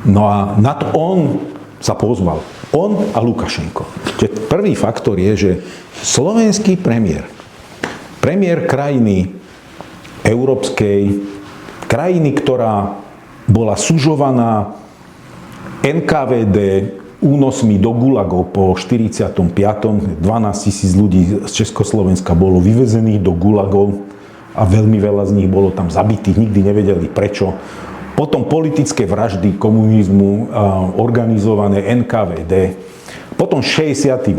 No a na to on sa pozval. On a Lukašenko. Čiže prvý faktor je, že slovenský premiér krajiny európskej, krajiny, ktorá bola sužovaná NKVD únosmi do gulagov po 45. 12 000 ľudí z Československa bolo vyvezených do gulagov a veľmi veľa z nich bolo tam zabitých, nikdy nevedeli prečo. Potom politické vraždy komunizmu, organizované NKVD. Potom 68.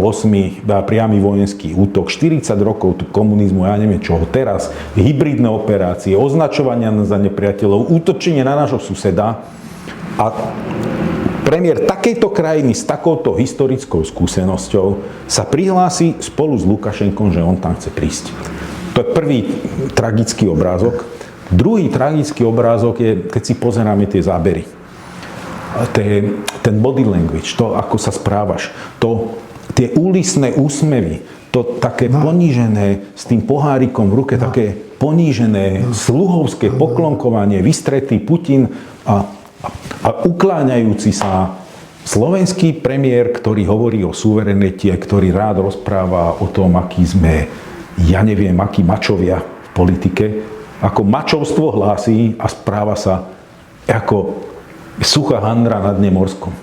priamy vojenský útok, 40 rokov tu komunizmu, ja neviem čoho, teraz hybridné operácie, označovania za nepriateľov, útočenie na nášho suseda a premiér takejto krajiny s takouto historickou skúsenosťou sa prihlási spolu s Lukašenkom, že on tam chce prísť. To je prvý tragický obrázok. Druhý tragický obrázok je, keď si pozeráme tie zábery. Ten body language, to, ako sa správaš, tie úlisné úsmevy, to také ponížené s tým pohárikom v ruke, také ponížené sluhovské poklonkovanie, vystretý Putin a ukláňajúci sa slovenský premiér, ktorý hovorí o suverenite, ktorý rád rozpráva o tom, aký sme, ja neviem, akí mačovia v politike, ako mačovstvo hlásí a správa sa ako suchá handra na dne morskom.